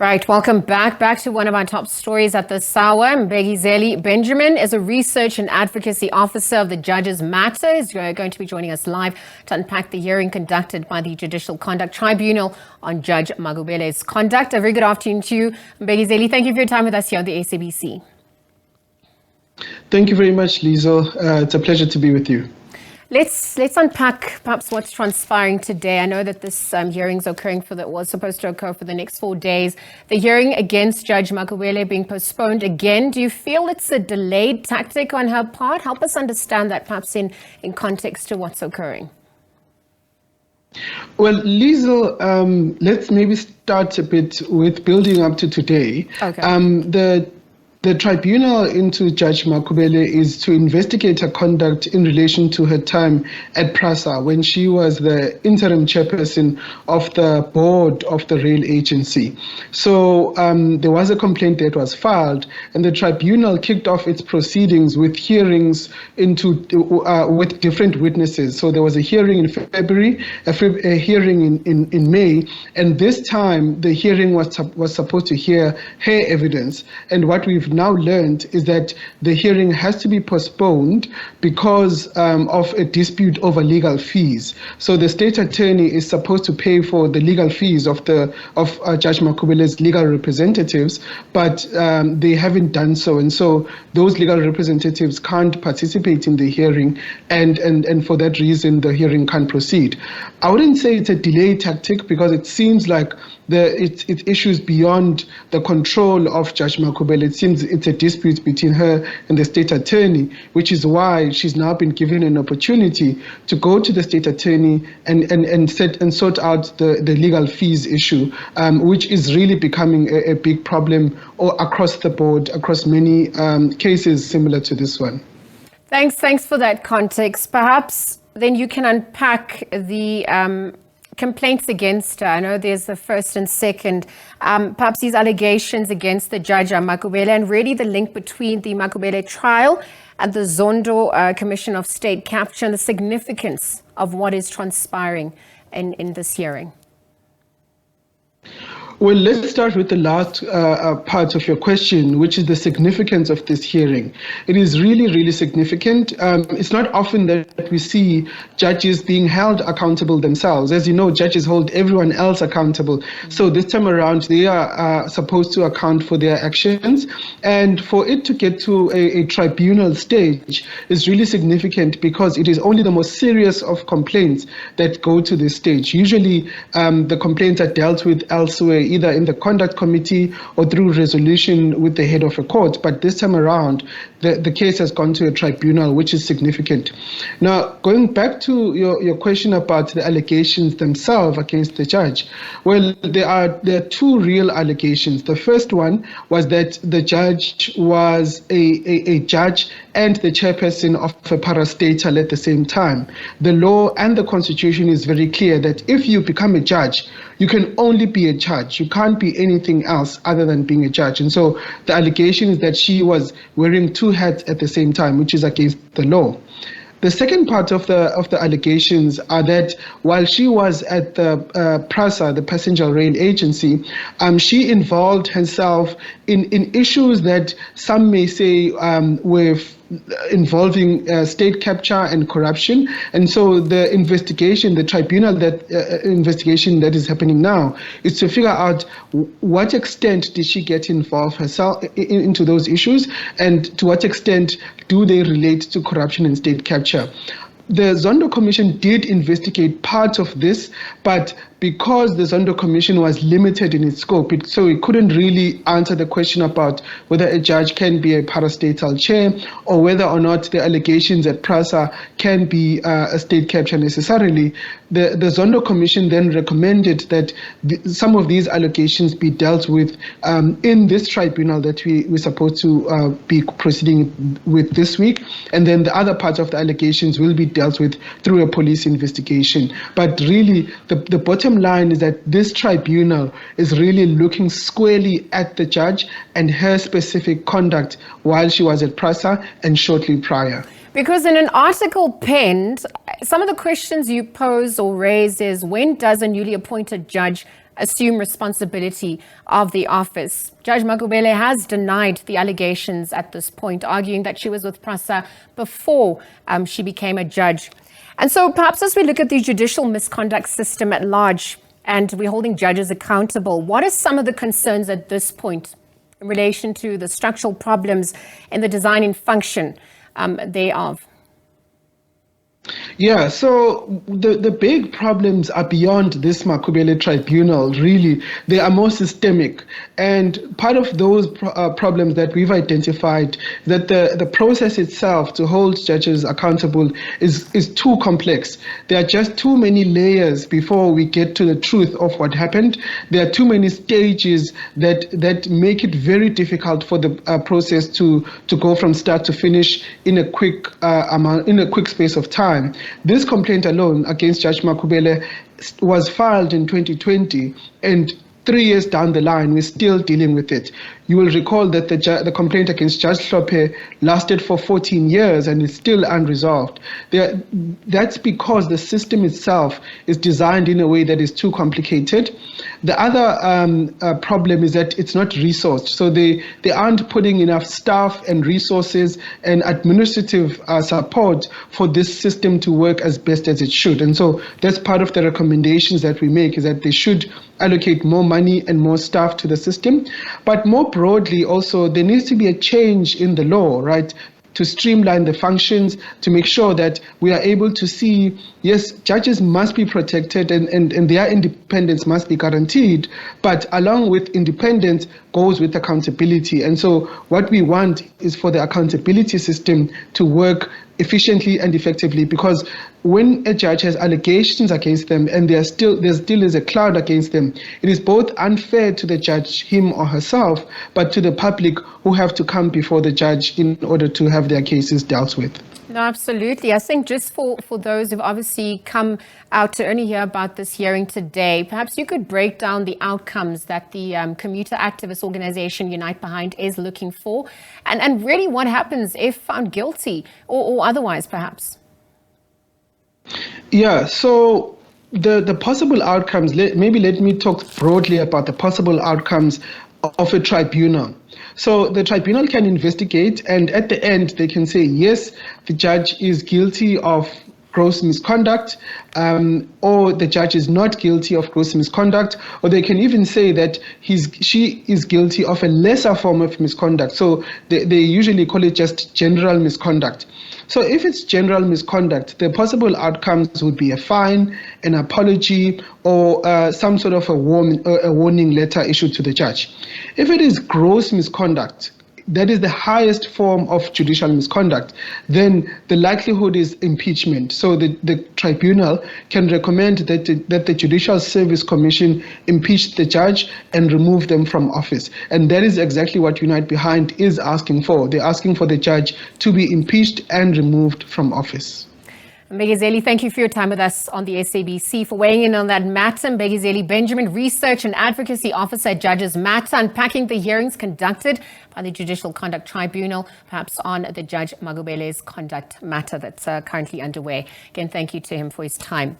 Right, welcome back. Back to one of our top stories at this hour. Mbekezeli Benjamin is a Research and Advocacy Officer of the Judge's Matter. He's going to be joining us live to unpack the hearing conducted by the Judicial Conduct Tribunal on Judge Makhubele's conduct. A very good afternoon to you, Mbekezeli. Thank you for your time with us here on the SABC. Thank you very much, Liesl. It's a pleasure to be with you. Let's unpack perhaps what's transpiring today. I know that this hearing's occurring was supposed to occur for the next 4 days. The hearing against Judge Makhubele being postponed again. Do you feel it's a delayed tactic on her part? Help us understand that perhaps in context to what's occurring. Well, Liesl, let's maybe start a bit with building up to today. Okay. The tribunal into Judge Makhubele is to investigate her conduct in relation to her time at PRASA when she was the interim chairperson of the board of the rail agency. So there was a complaint that was filed, and the tribunal kicked off its proceedings with hearings with different witnesses. So there was a hearing in February, a hearing in May, and this time the hearing was supposed to hear her evidence. And what we've now learned is that the hearing has to be postponed because of a dispute over legal fees. So the state attorney is supposed to pay for the legal fees of Judge Makhubele's legal representatives, but they haven't done so, and so those legal representatives can't participate in the hearing, and for that reason the hearing can't proceed. I wouldn't say it's a delay tactic because it seems like it issues beyond the control of Judge Makhubele. It seems it's a dispute between her and the state attorney, which is why she's now been given an opportunity to go to the state attorney and sort out the legal fees issue, which is really becoming a big problem across the board, across many cases similar to this one. Thanks for that context. Perhaps then you can unpack the complaints against her. I know there's the first and second, perhaps these allegations against the Judge Makhubele, and really the link between the Makhubele trial and the Zondo Commission of State Capture and the significance of what is transpiring in this hearing. Well, let's start with the last part of your question, which is the significance of this hearing. It is really, really significant. It's not often that we see judges being held accountable themselves. As you know, judges hold everyone else accountable. So this time around, they are supposed to account for their actions. And for it to get to a tribunal stage is really significant because it is only the most serious of complaints that go to this stage. Usually, the complaints are dealt with elsewhere, either in the conduct committee or through resolution with the head of a court. But this time around, the case has gone to a tribunal, which is significant. Now, going back to your question about the allegations themselves against the judge, well, there are two real allegations. The first one was that the judge was a judge and the chairperson of a parastatal at the same time. The law and the constitution is very clear that if you become a judge, you can only be a judge. You can't be anything else other than being a judge. And so the allegation is that she was wearing two hats at the same time, which is against the law. The second part of the allegations are that while she was at the PRASA, the Passenger Rail Agency, she involved herself in issues that some may say were involving state capture and corruption. And so the investigation, the tribunal investigation that is happening now is to figure out what extent did she get involved herself into those issues, and to what extent do they relate to corruption and state capture. The Zondo Commission did investigate part of this, but because the Zondo Commission was limited in its scope, so it couldn't really answer the question about whether a judge can be a parastatal chair or whether or not the allegations at PRASA can be a state capture necessarily. The Zondo Commission then recommended that some of these allegations be dealt with in this tribunal that we're supposed to be proceeding with this week, and then the other part of the allegations will be dealt with through a police investigation. But really, the bottom line is that this tribunal is really looking squarely at the judge and her specific conduct while she was at PRASA and shortly prior. Because in an article penned, some of the questions you pose or raise is, when does a newly appointed judge assume responsibility of the office. Judge Makhubele has denied the allegations at this point, arguing that she was with PRASA before she became a judge. And so perhaps as we look at the judicial misconduct system at large, and we're holding judges accountable, what are some of the concerns at this point in relation to the structural problems in the design and function thereof? Yeah, so the big problems are beyond this Makhubele tribunal, really. They are more systemic. And part of those problems that we've identified, that the process itself to hold judges accountable is too complex. There are just too many layers before we get to the truth of what happened. There are too many stages that make it very difficult for the process to go from start to finish in a quick space of time. This complaint alone against Judge Makhubele was filed in 2020, and 3 years down the line, we're still dealing with it. You will recall that the complaint against Judge Hlophe lasted for 14 years and is still unresolved. That's because the system itself is designed in a way that is too complicated. The other problem is that it's not resourced. So they aren't putting enough staff and resources and administrative support for this system to work as best as it should. And so that's part of the recommendations that we make, is that they should allocate more money and more staff to the system. But more broadly, also, there needs to be a change in the law, right, to streamline the functions, to make sure that we are able to see, yes, judges must be protected and their independence must be guaranteed, but along with independence goes with accountability. And so what we want is for the accountability system to work efficiently and effectively, because when a judge has allegations against them and there still is a cloud against them, it is both unfair to the judge, him or herself, but to the public who have to come before the judge in order to have their cases dealt with. No, absolutely. I think just for those who've obviously come out to only hear about this hearing today, perhaps you could break down the outcomes that the commuter activist organization Unite Behind is looking for, and really what happens if found guilty or otherwise, perhaps. Yeah, so the possible outcomes, maybe let me talk broadly about the possible outcomes of a tribunal. So the tribunal can investigate, and at the end they can say, yes, the judge is guilty of gross misconduct, or the judge is not guilty of gross misconduct, or they can even say that she is guilty of a lesser form of misconduct. So they usually call it just general misconduct. So if it's general misconduct, the possible outcomes would be a fine, an apology, or some sort of a warning letter issued to the judge. If it is gross misconduct, that is the highest form of judicial misconduct, then the likelihood is impeachment. So the tribunal can recommend that the Judicial Service Commission impeach the judge and remove them from office. And that is exactly what Unite Behind is asking for. They're asking for the judge to be impeached and removed from office. Mbekezeli, thank you for your time with us on the SABC. For weighing in on that matter, Mbekezeli Benjamin, Research and Advocacy Officer at Judges Matter, unpacking the hearings conducted by the Judicial Conduct Tribunal, perhaps on the Judge Makhubele's conduct matter that's currently underway. Again, thank you to him for his time.